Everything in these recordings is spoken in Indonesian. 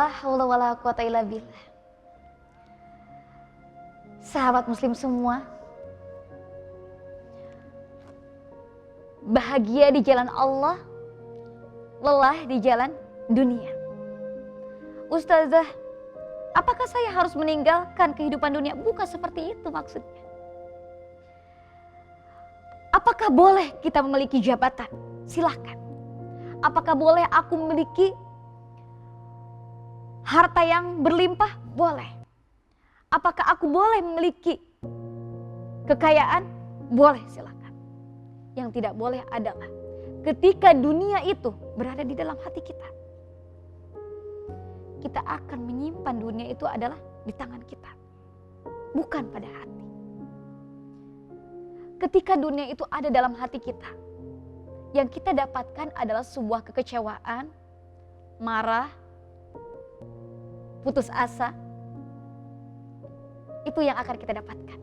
La haula wala quwata illa billah. Sahabat muslim semua, bahagia di jalan Allah, lelah di jalan dunia. Ustazah, apakah saya harus meninggalkan kehidupan dunia? Bukan seperti itu maksudnya. Apakah boleh kita memiliki jabatan? Silahkan. Apakah boleh aku memiliki harta yang berlimpah? Boleh. Apakah aku boleh memiliki kekayaan? Boleh, silakan. Yang tidak boleh adalah ketika dunia itu berada di dalam hati kita. Kita akan menyimpan dunia itu adalah di tangan kita, bukan pada hati. Ketika dunia itu ada dalam hati kita, yang kita dapatkan adalah sebuah kekecewaan, marah, putus asa. Itu yang akan kita dapatkan.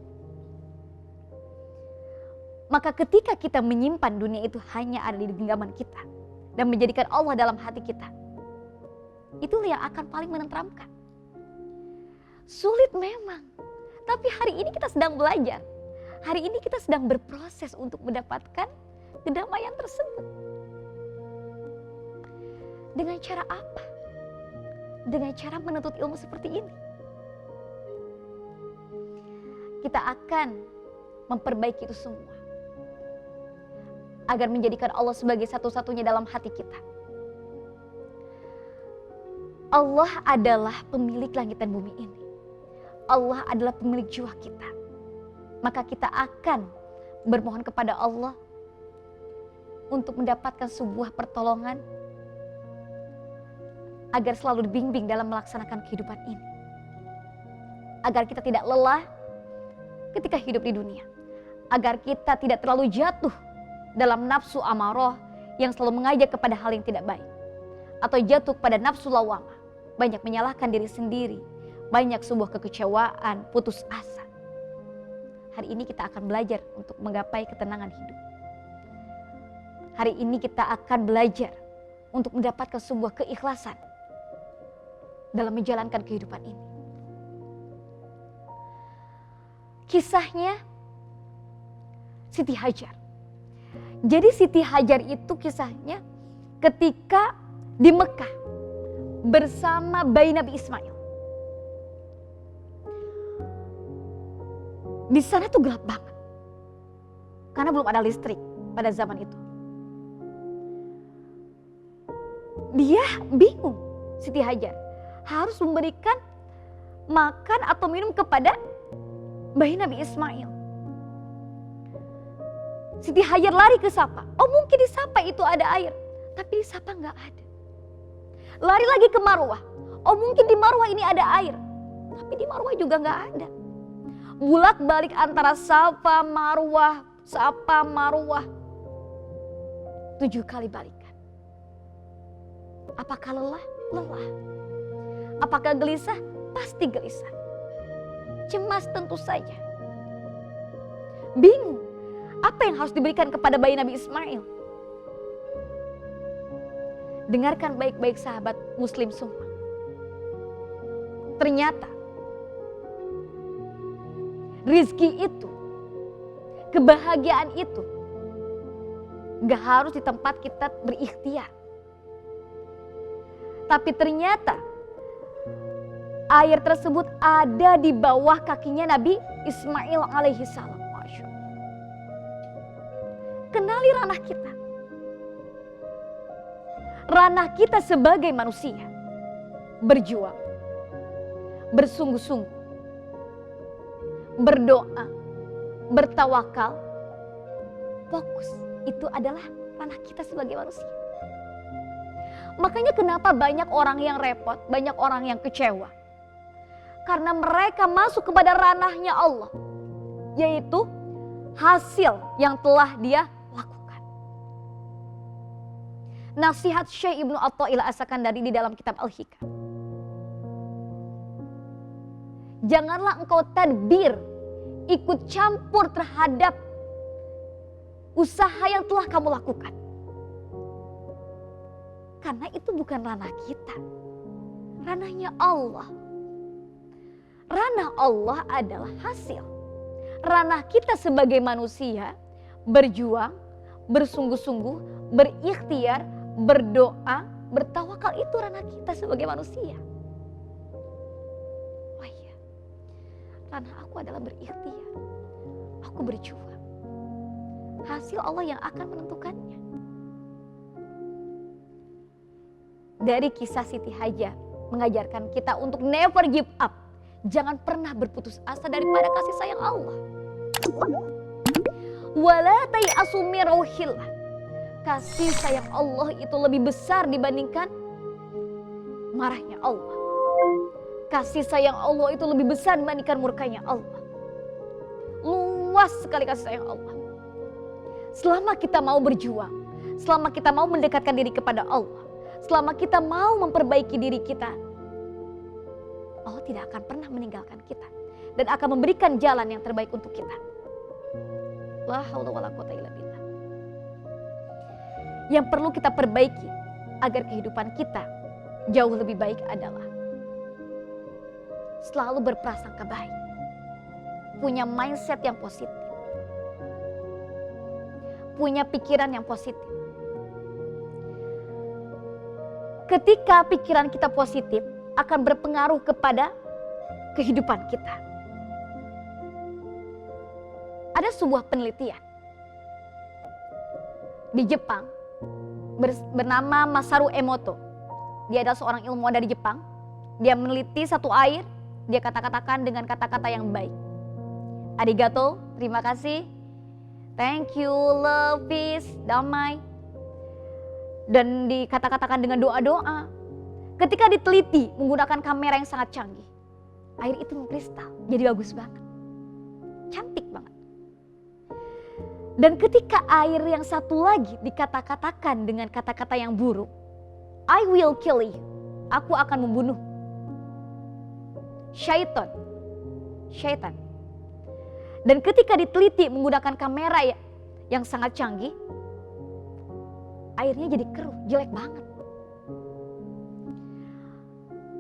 Maka ketika kita menyimpan dunia itu hanya ada di genggaman kita dan menjadikan Allah dalam hati kita, itulah yang akan paling menenteramkan. Sulit memang, tapi hari ini kita sedang belajar. Hari ini kita sedang berproses untuk mendapatkan kedamaian tersebut. Dengan cara apa? Dengan cara menuntut ilmu seperti ini. Kita akan memperbaiki itu semua agar menjadikan Allah sebagai satu-satunya dalam hati kita. Allah adalah pemilik langit dan bumi ini. Allah adalah pemilik jiwa kita. Maka kita akan bermohon kepada Allah untuk mendapatkan sebuah pertolongan agar selalu dibimbing dalam melaksanakan kehidupan ini. Agar kita tidak lelah ketika hidup di dunia. Agar kita tidak terlalu jatuh dalam nafsu amarah yang selalu mengajak kepada hal yang tidak baik. Atau jatuh pada nafsu lawamah, banyak menyalahkan diri sendiri, banyak sebuah kekecewaan, putus asa. Hari ini kita akan belajar untuk menggapai ketenangan hidup. Hari ini kita akan belajar untuk mendapatkan sebuah keikhlasan dalam menjalankan kehidupan ini. Kisahnya Siti Hajar. Jadi Siti Hajar itu kisahnya ketika di Mekah bersama bayi Nabi Ismail. Di sana tuh gelap banget. Karena belum ada listrik pada zaman itu. Dia bingung, Siti Hajar. Harus memberikan makan atau minum kepada bayi Nabi Ismail. Siti Hajar lari ke Sapa. Oh mungkin di Sapa itu ada air. Tapi di Sapa nggak ada. Lari lagi ke Marwah. Oh mungkin di Marwah ini ada air. Tapi di Marwah juga nggak ada. Bulak balik antara Sapa Marwah. 7 kali balikan. Apakah lelah? Lelah. Apakah gelisah? Pasti gelisah. Cemas tentu saja. Bingung. Apa yang harus diberikan kepada bayi Nabi Ismail? Dengarkan baik-baik sahabat muslim semua. Ternyata rizki itu, kebahagiaan itu gak harus di tempat kita berikhtiar. Tapi ternyata air tersebut ada di bawah kakinya Nabi Ismail alaihi salam. Masya Allah. Kenali ranah kita. Ranah kita sebagai manusia. Berjuang. Bersungguh-sungguh. Berdoa. Bertawakal. Fokus. Itu adalah ranah kita sebagai manusia. Makanya kenapa banyak orang yang repot, banyak orang yang kecewa. Karena mereka masuk kepada ranahnya Allah. Yaitu hasil yang telah dia lakukan. Nasihat Syekh Ibnu Athaillah As-Sakandari di dalam kitab Al-Hikam. Janganlah engkau tadbir, ikut campur terhadap usaha yang telah kamu lakukan. Karena itu bukan ranah kita. ranahnya Allah. Ranah Allah adalah hasil. Ranah kita sebagai manusia berjuang, bersungguh-sungguh, berikhtiar, berdoa, bertawakal, itu ranah kita sebagai manusia. Oh iya, ranah aku adalah berikhtiar. Aku berjuang. Hasil Allah yang akan menentukannya. Dari kisah Siti Hajar mengajarkan kita untuk never give up. Jangan pernah berputus asa daripada kasih sayang Allah. Wala tai'asu min rauhillah. Kasih sayang Allah itu lebih besar dibandingkan marahnya Allah. Kasih sayang Allah itu lebih besar dibandingkan murkanya Allah. Luas sekali kasih sayang Allah. Selama kita mau berjuang, selama kita mau mendekatkan diri kepada Allah, selama kita mau memperbaiki diri kita, Allah tidak akan pernah meninggalkan kita dan akan memberikan jalan yang terbaik untuk kita. La haula wala quwata illa billah. Yang perlu kita perbaiki agar kehidupan kita jauh lebih baik adalah selalu berprasangka baik, punya mindset yang positif, punya pikiran yang positif. Ketika pikiran kita positif, akan berpengaruh kepada kehidupan kita. Ada sebuah penelitian di Jepang bernama Masaru Emoto. Dia adalah seorang ilmuwan dari Jepang. Dia meneliti satu air, dia kata-katakan dengan kata-kata yang baik. Arigato, terima kasih. Thank you, love, peace, damai. Dan dikata-katakan dengan doa-doa. Ketika diteliti menggunakan kamera yang sangat canggih, air itu mengkristal, jadi bagus banget. Cantik banget. Dan ketika air yang satu lagi dikata-katakan dengan kata-kata yang buruk, I will kill you, aku akan membunuh. Syaitan. Dan ketika diteliti menggunakan kamera yang sangat canggih, airnya jadi keruh, jelek banget.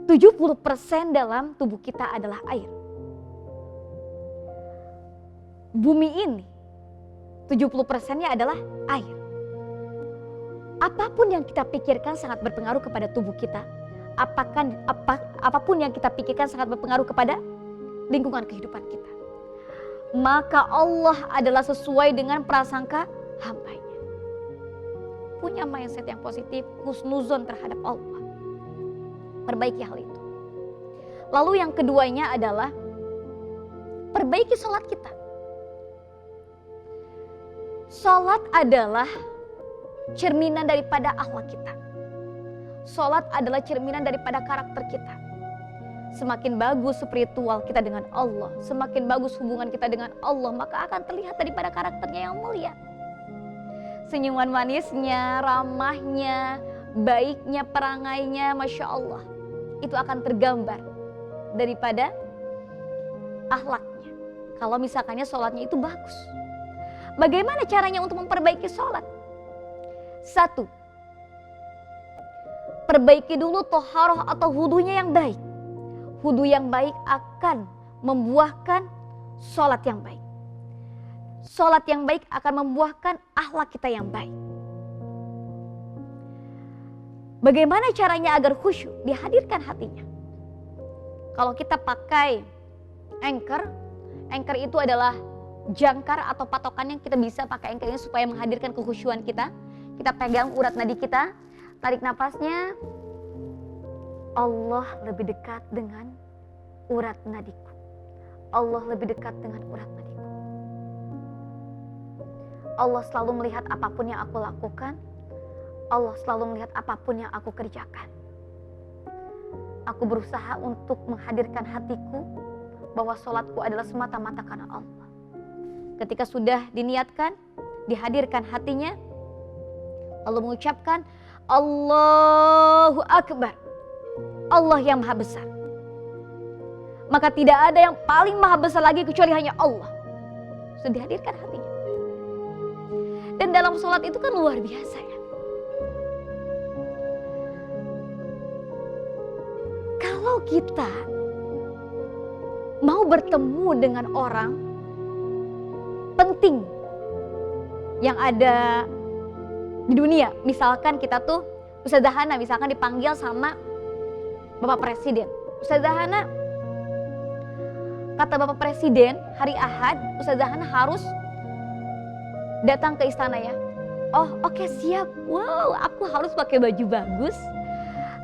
70% dalam tubuh kita adalah air. Bumi ini 70%-nya adalah air. Apapun yang kita pikirkan sangat berpengaruh kepada tubuh kita. Apapun yang kita pikirkan sangat berpengaruh kepada lingkungan kehidupan kita. Maka Allah adalah sesuai dengan prasangka hamba-Nya. Punya mindset yang positif, husnuzon terhadap Allah. Perbaiki hal itu. Lalu yang keduanya adalah perbaiki sholat kita. Sholat adalah cerminan daripada akhlak kita. Sholat adalah cerminan daripada karakter kita. Semakin bagus spiritual kita dengan Allah, semakin bagus hubungan kita dengan Allah, maka akan terlihat daripada karakternya yang mulia. Senyuman manisnya, ramahnya, baiknya, perangainya, Masya Allah. Itu akan tergambar daripada akhlaknya. Kalau misalkannya sholatnya itu bagus. Bagaimana caranya untuk memperbaiki sholat? 1. Perbaiki dulu toharoh atau wudunya yang baik. Wudu yang baik akan membuahkan sholat yang baik. Sholat yang baik akan membuahkan akhlak kita yang baik. Bagaimana caranya agar khusyuk? Dihadirkan hatinya. Kalau kita pakai anchor itu adalah jangkar atau patokan yang kita bisa pakai anchor ini supaya menghadirkan kekhusyuan kita. Kita pegang urat nadi kita, tarik nafasnya. Allah lebih dekat dengan urat nadiku. Allah lebih dekat dengan urat nadiku. Allah selalu melihat apapun yang aku lakukan. Allah selalu melihat apapun yang aku kerjakan. Aku berusaha untuk menghadirkan hatiku bahwa sholatku adalah semata-mata karena Allah. Ketika sudah diniatkan, dihadirkan hatinya, lalu mengucapkan Allahu Akbar. Allah yang maha besar. Maka tidak ada yang paling maha besar lagi kecuali hanya Allah. Sudah dihadirkan hatinya. Dan dalam sholat itu kan luar biasa ya. Kalau kita mau bertemu dengan orang penting yang ada di dunia, misalkan kita tuh Ustazah Hana misalkan dipanggil sama Bapak Presiden. Ustazah Hana, kata Bapak Presiden hari Ahad Ustazah Hana harus datang ke istana ya. Oh oke, siap. Wow, aku harus pakai baju bagus,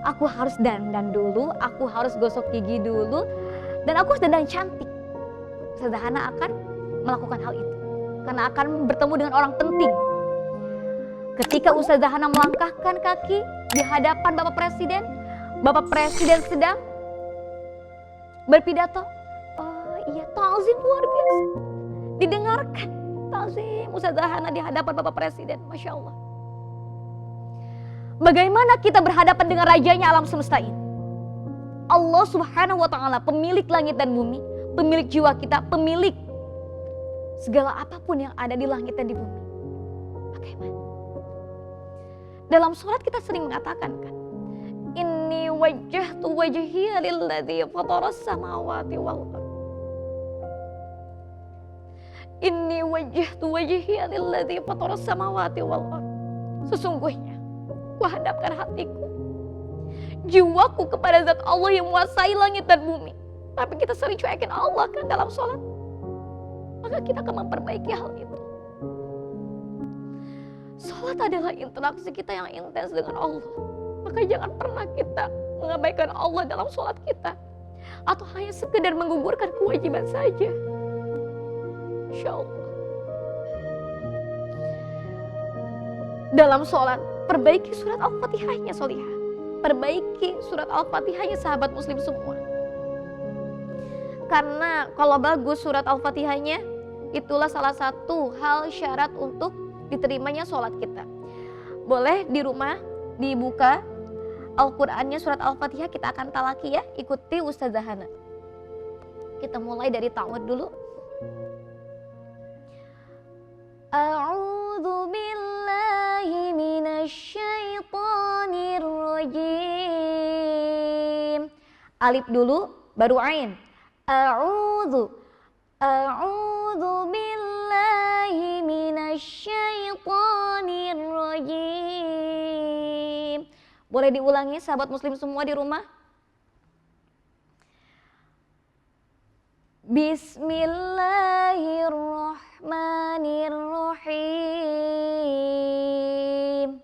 aku harus dandan dulu, aku harus gosok gigi dulu, dan aku harus dandan cantik. Ustazah Hana akan melakukan hal itu karena akan bertemu dengan orang penting. Ketika Ustazah Hana melangkahkan kaki di hadapan Bapak Presiden sedang berpidato. Oh iya, ta'zim luar biasa. Didengarkan ta'zim Ustazah Hana di hadapan Bapak Presiden, Masya Allah. Bagaimana kita berhadapan dengan rajanya alam semesta ini? Allah Subhanahu wa ta'ala, pemilik langit dan bumi, pemilik jiwa kita, pemilik segala apapun yang ada di langit dan di bumi. Bagaimana? Dalam sholat kita sering mengatakan kan, Inni wajjahtu wajhiya lilladzi fataras samawati wal ardh. Inni wajjahtu wajhiya lilladzi fataras samawati wal ardh. Sesungguhnya ku hadapkan hatiku, jiwaku kepada zat Allah yang menguasai langit dan bumi. Tapi kita sering cuekin Allah kan dalam sholat. Maka kita akan memperbaiki hal itu. Sholat adalah interaksi kita yang intens dengan Allah. Maka jangan pernah kita mengabaikan Allah dalam sholat kita. Atau hanya sekedar menggugurkan kewajiban saja. Insya Allah. Dalam sholat, perbaiki surat Al-Fatihahnya Solihah. Perbaiki surat Al-Fatihahnya sahabat muslim semua. Karena kalau bagus surat Al-Fatihahnya, itulah salah satu hal syarat untuk diterimanya sholat kita. Boleh di rumah dibuka Al-Qur'annya surat Al-Fatihah, kita akan talaki ya, ikuti Ustazah Hana. Kita mulai dari ta'awud dulu. A'udzu billahi minasyaitonir rajim. Alif dulu baru ain. A'udzu billahi minasyaitonir rajim. Boleh diulangi sahabat muslim semua di rumah? Bismillahirrahmanirrahim.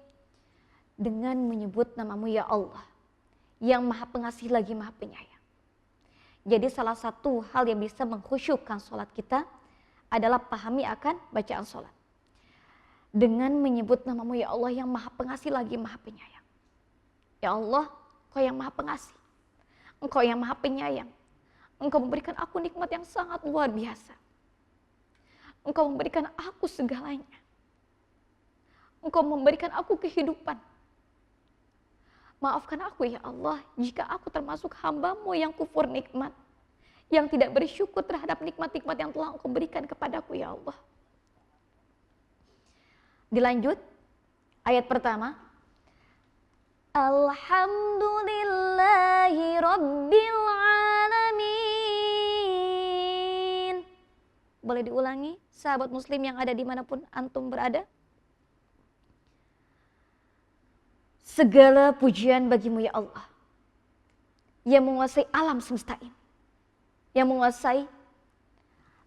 Dengan menyebut namamu ya Allah, yang maha pengasih lagi maha penyayang. Jadi salah satu hal yang bisa mengkhusyukkan sholat kita adalah pahami akan bacaan sholat. Dengan menyebut namamu ya Allah yang maha pengasih lagi maha penyayang. Ya Allah, Engkau yang maha pengasih, Engkau yang maha penyayang. Engkau memberikan aku nikmat yang sangat luar biasa. Engkau memberikan aku segalanya. Engkau memberikan aku kehidupan. Maafkan aku ya Allah jika aku termasuk hamba-Mu yang kufur nikmat, yang tidak bersyukur terhadap nikmat-nikmat yang telah Engkau berikan kepadaku ya Allah. Dilanjut ayat pertama. Alhamdulillahi Rabbil Alamin. Boleh diulangi sahabat muslim yang ada dimanapun antum berada? Segala pujian bagimu ya Allah, yang menguasai alam semesta ini, yang menguasai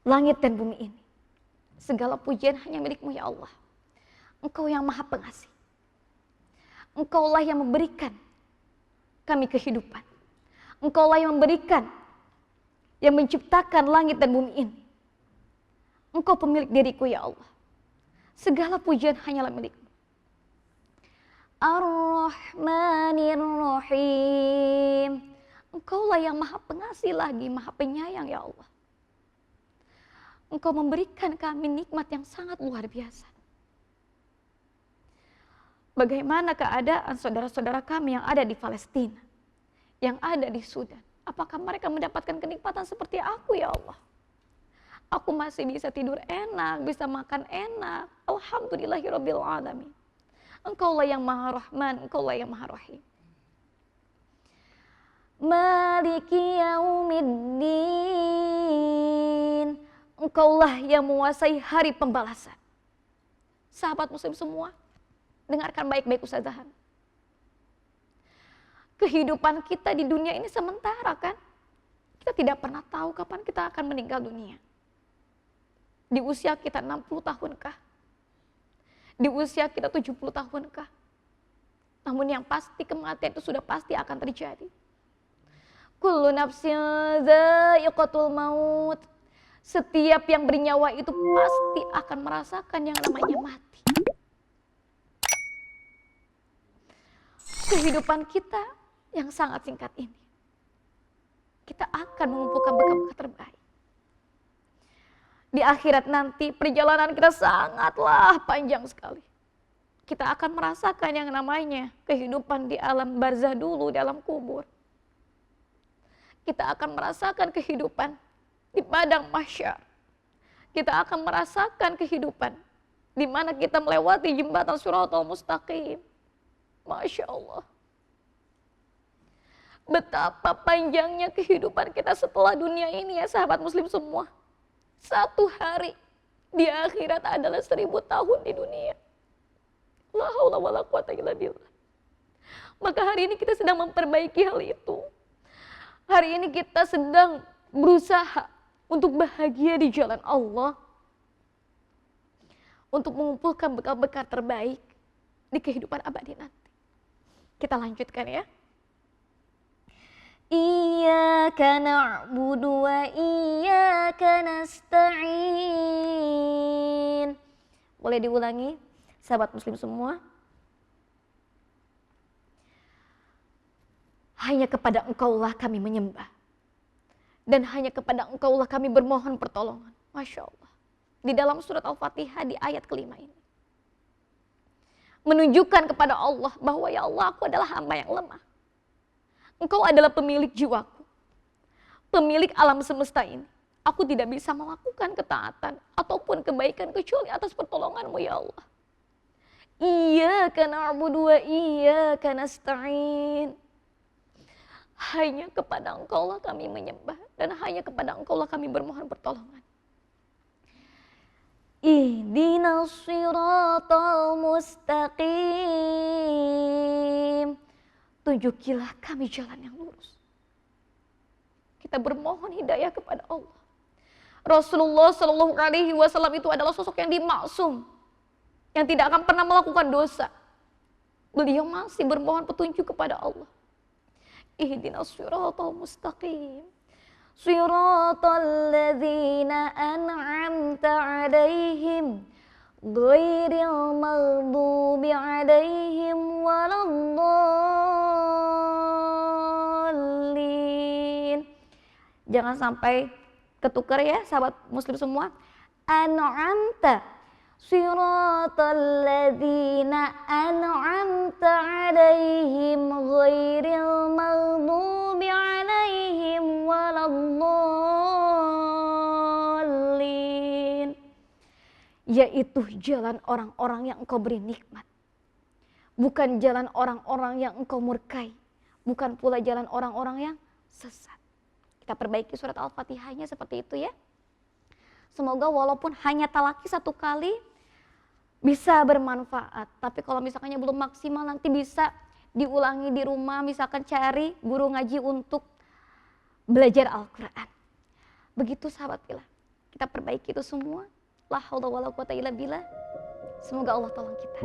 langit dan bumi ini. Segala pujian hanya milikmu ya Allah. Engkau yang maha pengasih. Engkaulah yang memberikan kami kehidupan. Engkaulah yang memberikan, yang menciptakan langit dan bumi ini. Engkau pemilik diriku ya Allah. Segala pujian hanyalah milikmu. Ar-Rahmanir-Rahim. Engkaulah yang maha pengasih lagi, maha penyayang ya Allah. Engkau memberikan kami nikmat yang sangat luar biasa. Bagaimana keadaan saudara-saudara kami yang ada di Palestina, yang ada di Sudan? Apakah mereka mendapatkan kenikmatan seperti aku ya Allah? Aku masih bisa tidur enak, bisa makan enak. Alhamdulillahirabbil alamin. Engkaulah yang maha rahman, Engkaulah yang maha rahim. Maliki yaumiddin. Engkaulah yang menguasai hari pembalasan. Sahabat muslim semua, dengarkan baik-baik Ustazah. Kehidupan kita di dunia ini sementara kan? Kita tidak pernah tahu kapan kita akan meninggal dunia. Di usia kita 60 tahunkah? Di usia kita 70 tahunkah? Namun yang pasti kematian itu sudah pasti akan terjadi. Kullu nafsin dha'iqatul maut. Setiap yang bernyawa itu pasti akan merasakan yang namanya mati. Kehidupan kita yang sangat singkat ini, kita akan mengumpulkan bekal-bekal terbaik. Di akhirat nanti perjalanan kita sangatlah panjang sekali. Kita akan merasakan yang namanya kehidupan di alam barzah dulu, di alam kubur. Kita akan merasakan kehidupan di padang mahsyar. Kita akan merasakan kehidupan di mana kita melewati jembatan Shiratal Mustaqim. Masya Allah. Betapa panjangnya kehidupan kita setelah dunia ini ya sahabat muslim semua. Satu hari di akhirat adalah 1000 tahun di dunia. La haula wala quwata illa billah. Maka hari ini kita sedang memperbaiki hal itu. Hari ini kita sedang berusaha untuk bahagia di jalan Allah. Untuk mengumpulkan bekal-bekal terbaik di kehidupan abadi nanti. Kita lanjutkan ya. Iyyaka na'budu wa iyyaka nasta'in. Boleh diulangi sahabat muslim semua? Hanya kepada Engkaulah kami menyembah. Dan hanya kepada Engkaulah kami bermohon pertolongan. Masya Allah. Di dalam surat Al-Fatihah di ayat kelima ini. Menunjukkan kepada Allah bahwa ya Allah, aku adalah hamba yang lemah. Engkau adalah pemilik jiwaku. Pemilik alam semesta ini. Aku tidak bisa melakukan ketaatan ataupun kebaikan kecuali atas pertolongan-Mu ya Allah. Iyyaka na'budu wa iyyaka nasta'in. Hanya kepada Engkaulah kami menyembah dan hanya kepada Engkaulah kami bermohon pertolongan. Ihdinas siratal mustaqim. Tunjukilah kami jalan yang lurus. Kita bermohon hidayah kepada Allah. Rasulullah Shallallahu Alaihi Wasallam itu adalah sosok yang dimaksum, yang tidak akan pernah melakukan dosa. Beliau masih bermohon petunjuk kepada Allah. Ihdinas siratal mustaqim. Siratal ladzina an'amta 'alaihim ghairil maghdubi 'alaihim waladdallin. Jangan sampai ketukar ya sahabat muslim semua. An'amta siratal ladzina an'amta 'alaihim ghairil maghdubi 'alaihim waladdallin. Yaitu jalan orang-orang yang Engkau beri nikmat. Bukan jalan orang-orang yang Engkau murkai. Bukan pula jalan orang-orang yang sesat. Kita perbaiki surat Al-Fatihahnya seperti itu ya. Semoga walaupun hanya talaki 1 kali bisa bermanfaat. Tapi kalau misalkannya belum maksimal nanti bisa diulangi di rumah. Misalkan cari guru ngaji untuk belajar Al-Quran. Begitu sahabat pillah. Kita perbaiki itu semua. La haula wala quwata illa billah. Semoga Allah tolong kita.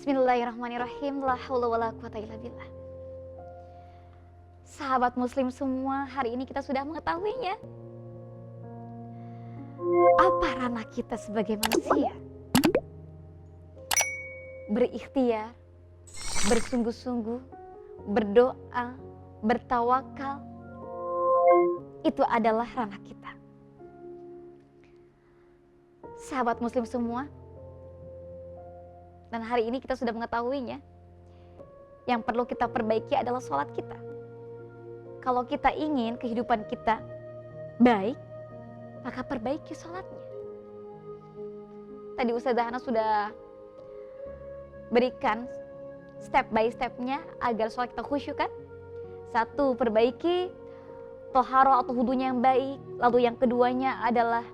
Bismillahirrahmanirrahim. La haula wala quwata illa billah. Sahabat muslim semua, hari ini kita sudah mengetahuinya. Apa ranah kita sebagai manusia? Berikhtiar, bersungguh-sungguh, berdoa, bertawakal. Itu adalah ranah kita. Sahabat muslim semua, dan hari ini kita sudah mengetahuinya. Yang perlu kita perbaiki adalah sholat kita. Kalau kita ingin kehidupan kita baik, maka perbaiki sholatnya. Tadi Ustazah Hana sudah berikan step by stepnya agar sholat kita khusyuk kan. 1, perbaiki toharo atau wudunya yang baik. Lalu yang keduanya adalah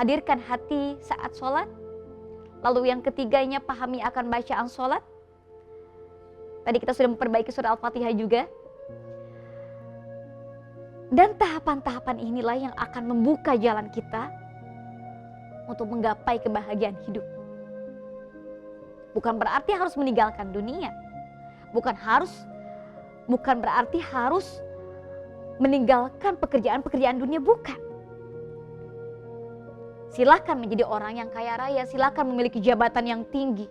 hadirkan hati saat sholat. Lalu yang ketiganya pahami akan bacaan sholat. Tadi kita sudah memperbaiki surah Al-Fatihah juga. Dan tahapan-tahapan inilah yang akan membuka jalan kita untuk menggapai kebahagiaan hidup. Bukan berarti harus meninggalkan dunia. Bukan berarti harus meninggalkan pekerjaan-pekerjaan dunia, bukan. Silakan menjadi orang yang kaya raya, silakan memiliki jabatan yang tinggi.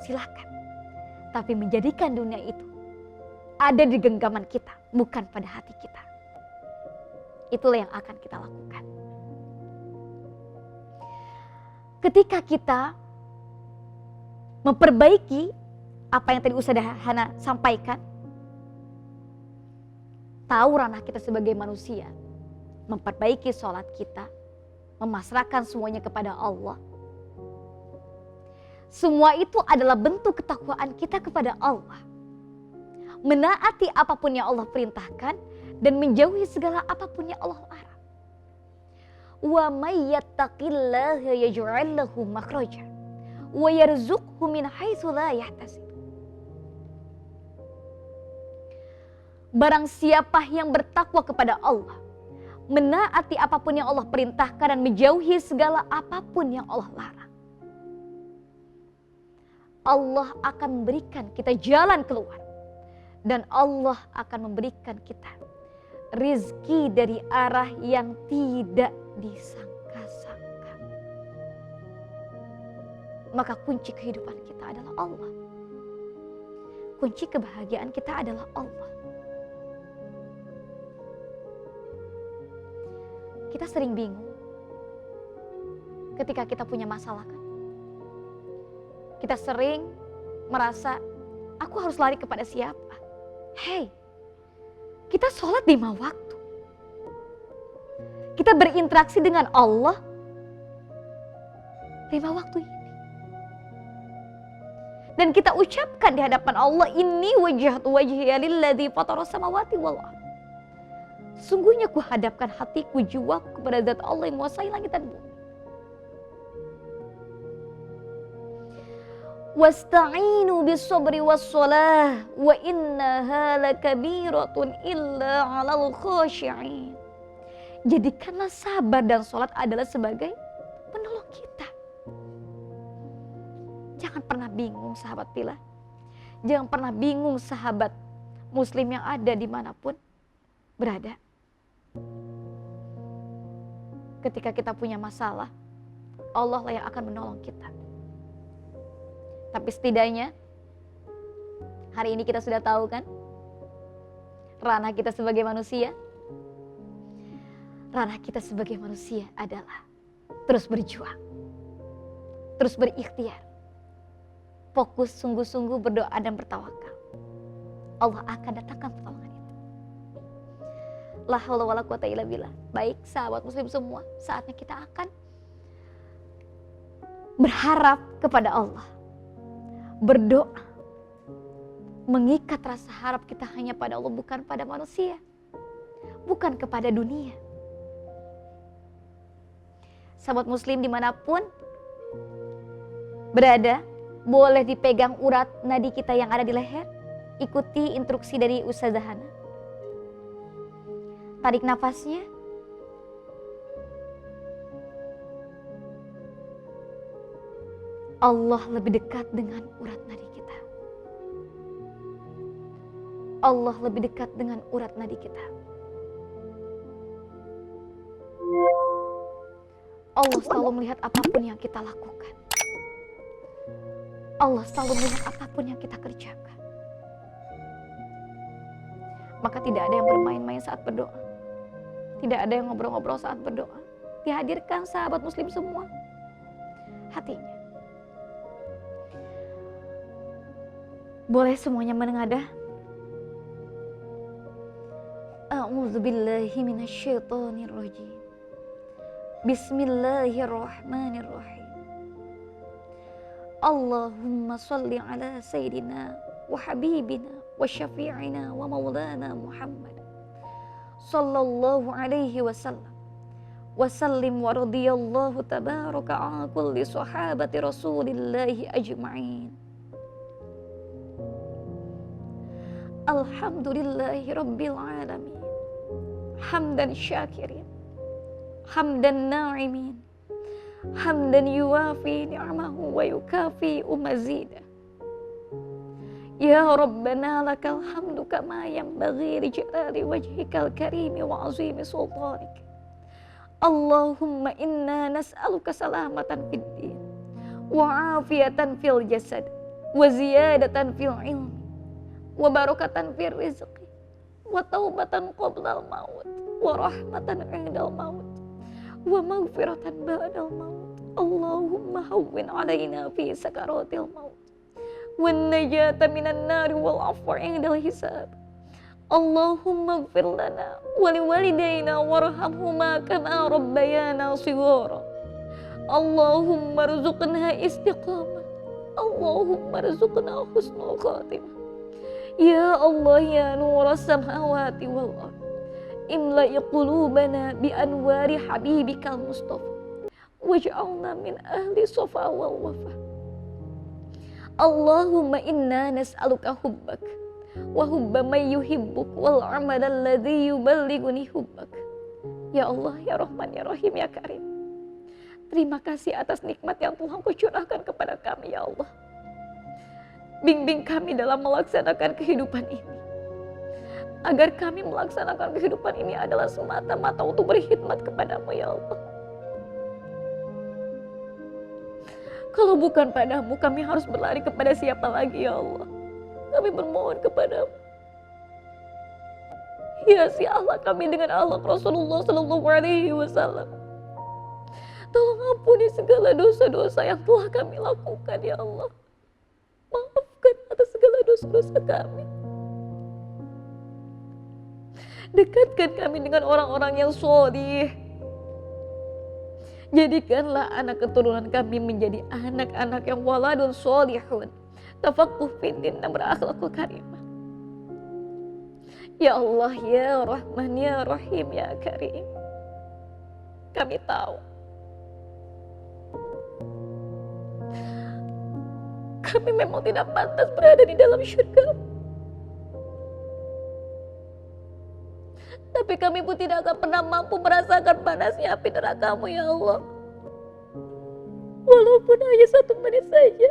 Silakan. Tapi menjadikan dunia itu ada di genggaman kita, bukan pada hati kita. Itulah yang akan kita lakukan. Ketika kita memperbaiki apa yang tadi Ustazah Hana sampaikan, tahu ranah kita sebagai manusia, memperbaiki sholat kita, memasrahkan semuanya kepada Allah. Semua itu adalah bentuk ketakwaan kita kepada Allah. Menaati apapun yang Allah perintahkan dan menjauhi segala apapun yang Allah larang. Wa may yattaqillaha yaj'al lahu makhraja wa yarzuqhu min haitsu la yahtasib. Barang siapa yang bertakwa kepada Allah, menaati apapun yang Allah perintahkan dan menjauhi segala apapun yang Allah larang, Allah akan memberikan kita jalan keluar. Dan Allah akan memberikan kita rizki dari arah yang tidak disangka-sangka. Maka kunci kehidupan kita adalah Allah. Kunci kebahagiaan kita adalah Allah. Kita sering bingung ketika kita punya masalah kan. Kita sering merasa, aku harus lari kepada siapa? Hei, kita sholat 5 waktu. Kita berinteraksi dengan Allah 5 waktu ini. Dan kita ucapkan di hadapan Allah, inni wajjahtu wajhiya lilladzi fataras samawati wal ardh. Sungguhnya ku hadapkan hatiku, jiwaku kepada zat Allah yang menguasai langit dan bumi. Wasta'inu bis-sabri was-shalah wa innaha lakabiratun illa 'alal khashi'in. Jadikanlah sabar dan sholat adalah sebagai penolong kita. Jangan pernah bingung sahabat pillah. Jangan pernah bingung sahabat muslim yang ada dimanapun berada. Ketika kita punya masalah, Allah lah yang akan menolong kita. Tapi setidaknya hari ini kita sudah tahu kan ranah kita sebagai manusia. Ranah kita sebagai manusia adalah terus berjuang, terus berikhtiar, fokus sungguh-sungguh berdoa dan bertawakal. Allah akan datangkan pertolongan itu. La haula wala quwata illa billah. Baik sahabat muslim semua, saatnya kita akan berharap kepada Allah. Berdoa, mengikat rasa harap kita hanya pada Allah, bukan pada manusia, bukan kepada dunia. Sahabat muslim dimanapun berada, boleh dipegang urat nadi kita yang ada di leher. Ikuti instruksi dari Ustazah Hana. Tarik nafasnya. Allah lebih dekat dengan urat nadi kita. Allah lebih dekat dengan urat nadi kita. Allah selalu melihat apapun yang kita lakukan. Allah selalu melihat apapun yang kita kerjakan. Maka tidak ada yang bermain-main saat berdoa. Tidak ada yang ngobrol-ngobrol saat berdoa. Dihadirkan sahabat muslim semua hatinya. Boleh semuanya menengadah. A'udzubillahi minasyaitonirrajim. Bismillahirrahmanirrahim. Allahumma salli ala sayyidina wa habibina wa syafi'ina wa maulana Muhammad sallallahu alaihi wasallam wa sallim wa radiyallahu tabaraka ala kulli sahabati rasulillahi ajma'in. Alhamdulillahi rabbil alamin. Hamdan syakirin, hamdan na'imin, hamdan yuwafi ni'amahu wa yukafi mazidah. Ya Rabbana lakal hamdu kama yanbaghi li jalali wajhikal karimi wa azimi sultanik. Allahumma inna nas'aluka salamatan fid din wa afiyatan fil jasad wa ziyadatan fil ilmi wa barakatan fil rizqi wa taubatan qoblal maut wa rahmatan indal maut wa maghfiratan ba'dal maut. Allahumma hawwin alaina fi sakaratil maut wan najata minan nari wal afwa indal hisab. Allahumma ighfir lana wa liwalidayna warhamhuma kama rabbayana shighara. Allahumma rzuqna istiqamah. Allahumma rzuqna husnul khatimah. Ya Allah ya nuras samawati wal ard, imla'i qulubana bi anwari habibikal mustafa waj'alna min ahli safa wal wafa. Allahumma inna nas'aluka hubbak wa hubba man yuhibbuk wal amal alladhi yuballighuni hubbak. Ya Allah ya Rahman ya Rahim ya Karim, terima kasih atas nikmat yang Tuhan Kau curahkan kepada kami ya Allah. Bimbing kami dalam melaksanakan kehidupan ini, agar kami melaksanakan kehidupan ini adalah semata-mata untuk berkhidmat kepadamu ya Allah. Kalau bukan padamu, kami harus berlari kepada siapa lagi ya Allah. Kami bermohon kepadamu. Hiasi Allah kami dengan Allah Rasulullah Sallallahu Alaihi Wasallam. Tolong ampuni segala dosa-dosa yang telah kami lakukan ya Allah. Maafkan atas segala dosa-dosa kami. Dekatkan kami dengan orang-orang yang sholih. Jadikanlah anak keturunan kami menjadi anak-anak yang waladun sholihun, tafaqquh fiddin dan berakhlakul karimah. Ya Allah ya Rahman ya Rahim ya Karim, kami tahu kami memang tidak pantas berada di dalam syurga, tapi kami pun tidak akan pernah mampu merasakan panasnya api neraka-Mu ya Allah. Walaupun hanya 1 menit saja.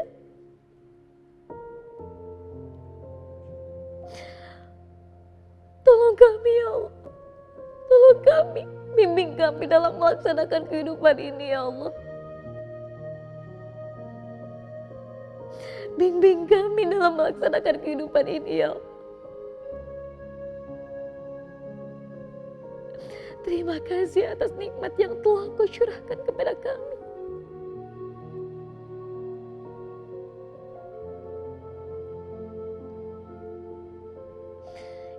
Tolong kami ya Allah. Tolong kami. Bimbing kami dalam melaksanakan kehidupan ini ya Allah. Bimbing kami dalam melaksanakan kehidupan ini ya Allah. Terima kasih atas nikmat yang telah Kau curahkan kepada kami.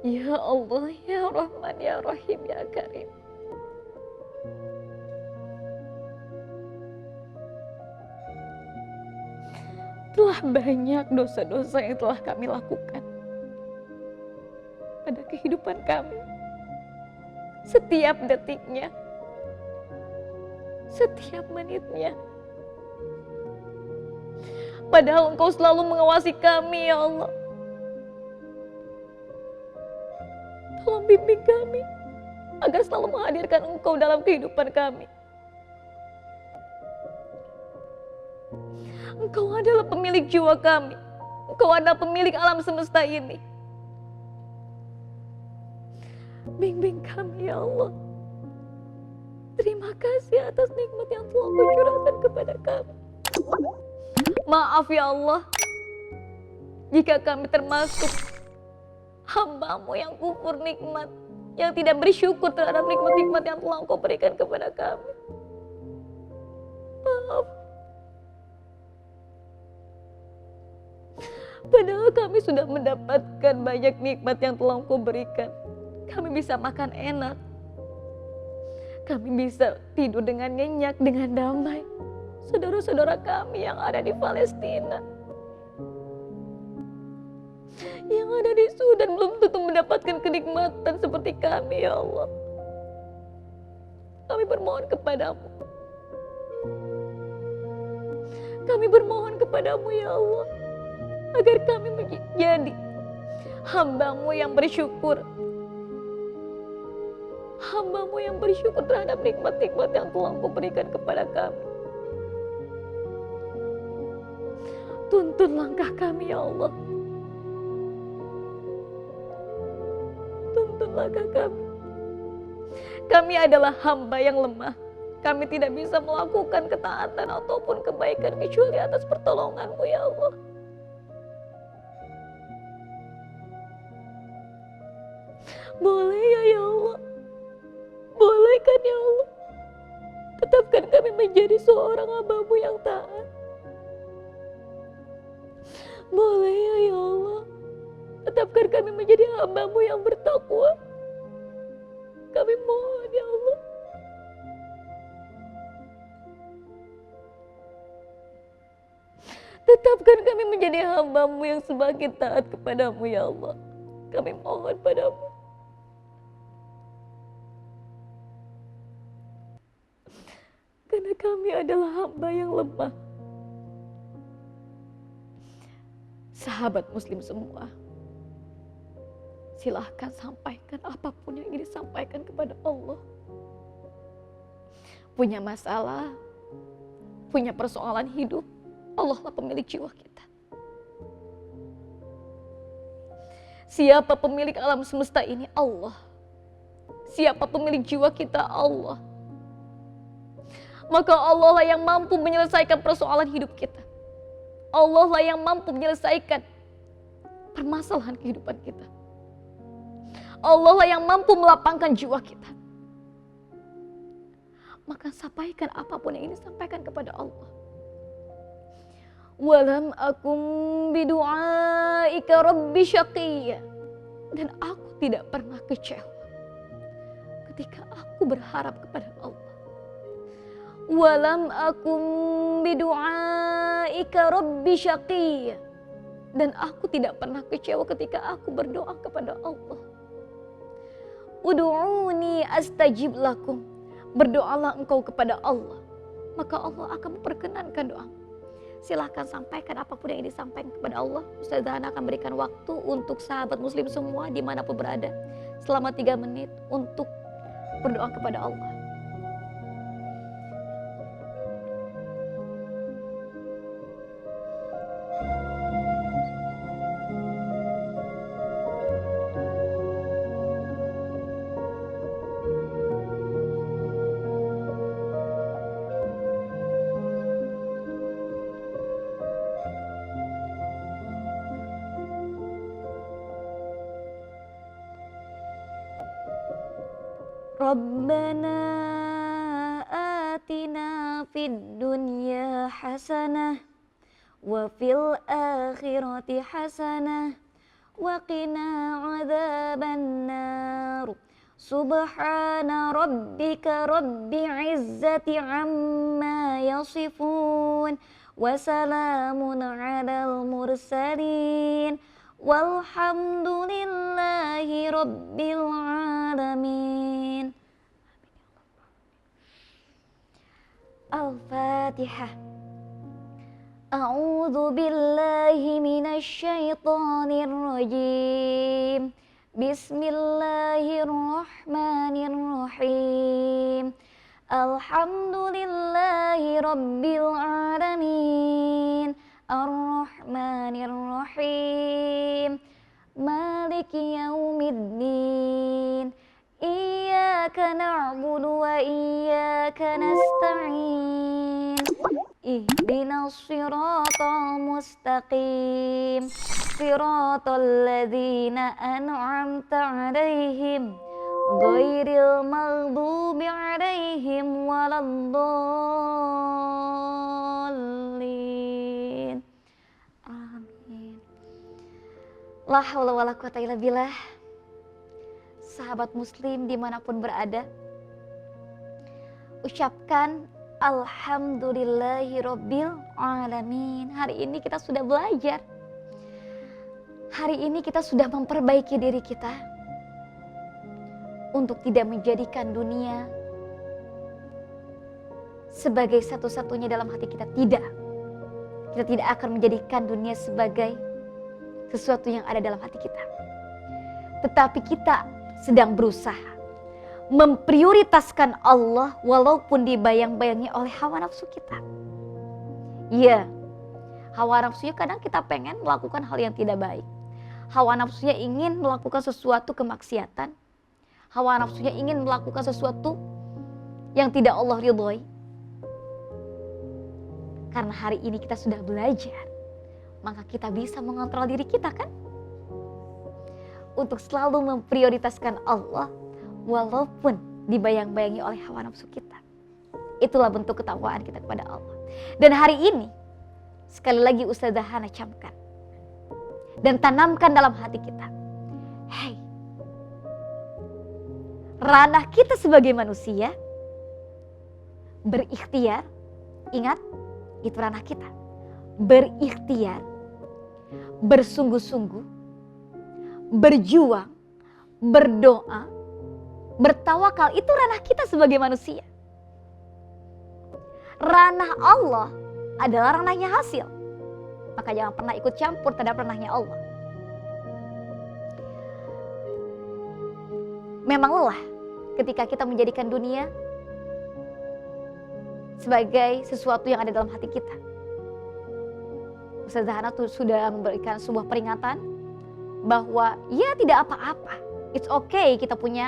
Ya Allah ya Rahman ya Rahim ya Karim. Telah banyak dosa-dosa yang telah kami lakukan pada kehidupan kami. Setiap detiknya, setiap menitnya. Padahal Engkau selalu mengawasi kami ya Allah. Tolong bimbing kami agar selalu menghadirkan Engkau dalam kehidupan kami. Engkau adalah pemilik jiwa kami. Engkau adalah pemilik alam semesta ini. Bimbing kami ya Allah. Terima kasih atas nikmat yang telah Kau curahkan kepada kami. Maaf ya Allah, jika kami termasuk hamba-Mu yang kufur nikmat, yang tidak bersyukur terhadap nikmat-nikmat yang telah Engkau berikan kepada kami. Maaf. Padahal kami sudah mendapatkan banyak nikmat yang telah Engkau berikan. Kami bisa makan enak. Kami bisa tidur dengan nyenyak, dengan damai. Saudara-saudara kami yang ada di Palestina, yang ada di Sudan belum tentu mendapatkan kenikmatan seperti kami ya Allah. Kami bermohon kepadamu. Kami bermohon kepadamu ya Allah, agar kami menjadi hamba-Mu yang bersyukur. Hamba-Mu yang bersyukur terhadap nikmat-nikmat yang telah Engkau berikan kepada kami. Tuntun langkah kami ya Allah. Tuntun langkah kami. Kami adalah hamba yang lemah. Kami tidak bisa melakukan ketaatan ataupun kebaikan kecuali atas pertolongan-Mu ya Allah. Boleh ya Allah. Boleh kan ya Allah. Tetapkan kami menjadi seorang hamba-Mu yang taat. Boleh ya Allah. Tetapkan kami menjadi hamba-Mu yang bertakwa. Kami mohon ya Allah. Tetapkan kami menjadi hamba-Mu yang semakin taat kepadamu ya Allah. Kami mohon padamu. Karena kami adalah hamba yang lemah. Sahabat muslim semua, silahkan sampaikan apapun yang ingin disampaikan kepada Allah. Punya masalah, punya persoalan hidup, Allah lah pemilik jiwa kita. Siapa pemilik alam semesta ini? Allah. Siapa pemilik jiwa kita? Allah. Maka Allah lah yang mampu menyelesaikan persoalan hidup kita. Allah lah yang mampu menyelesaikan permasalahan kehidupan kita. Allah lah yang mampu melapangkan jiwa kita. Maka sampaikan apapun yang ingin disampaikan kepada Allah. Walam akum bidu'aika rabbi syaqiyya. Dan aku tidak pernah kecewa ketika aku berharap kepada Allah. Walam akum bidu'aika rabbi syaqiyya. Dan aku tidak pernah kecewa ketika aku berdoa kepada Allah. Ud'uni astajib lakum. Berdoalah engkau kepada Allah, maka Allah akan memperkenankan doa. Silahkan sampaikan apapun yang ingin disampaikan kepada Allah. Ustazah Hana akan berikan waktu untuk sahabat muslim semua dimanapun berada selama 3 menit untuk berdoa kepada Allah. Rabbana atina fid dunya hasanah wa fil akhirati hasanah wa qina adzabannar. Subhana rabbika rabbil izzati amma yasifun wa salamun alal mursalin walhamdulillahi rabbil alamin. Al-Fatihah. A'udzu billahi minasy syaithanir rajim. Bismillahirrahmanirrahim. Alhamdulillahi Rabbil Alamin, Ar-Rahmanir Rahim, Maliki Yaumiddin, Iyyaka na'budu wa iyyaka nasta'in, Ihdinas siratal mustaqim, Siratal ladzina an'amta 'alaihim, Ghairil maghdubi 'alaihim waladdallin. Amin. La haula wala quwata illa billah. Sahabat muslim dimanapun berada, ucapkan alhamdulillahi rabbil alamin. Hari ini kita sudah belajar. Hari ini kita sudah memperbaiki diri kita untuk tidak menjadikan dunia sebagai satu-satunya dalam hati kita. Tidak. Kita tidak akan menjadikan dunia sebagai sesuatu yang ada dalam hati kita. Tetapi kita sedang berusaha memprioritaskan Allah walaupun dibayang-bayangi oleh hawa nafsu kita. Iya, hawa nafsunya kadang kita pengen melakukan hal yang tidak baik. Hawa nafsunya ingin melakukan sesuatu kemaksiatan. Hawa nafsunya ingin melakukan sesuatu yang tidak Allah ridhoi. Karena hari ini kita sudah belajar, maka kita bisa mengontrol diri kita kan? Untuk selalu memprioritaskan Allah walaupun dibayang-bayangi oleh hawa nafsu kita. Itulah bentuk ketakwaan kita kepada Allah. Dan hari ini, sekali lagi Ustazah Hana camkan dan tanamkan dalam hati kita. Hei, ranah kita sebagai manusia berikhtiar, ingat itu ranah kita. Berikhtiar, bersungguh-sungguh, berjuang, berdoa, bertawakal, itu ranah kita sebagai manusia. Ranah Allah adalah ranahnya hasil. Maka jangan pernah ikut campur terhadap ranahnya Allah. Memang lelah ketika kita menjadikan dunia sebagai sesuatu yang ada dalam hati kita. Ustazah Hana sudah memberikan sebuah peringatan bahwa ya tidak apa-apa. It's okay kita punya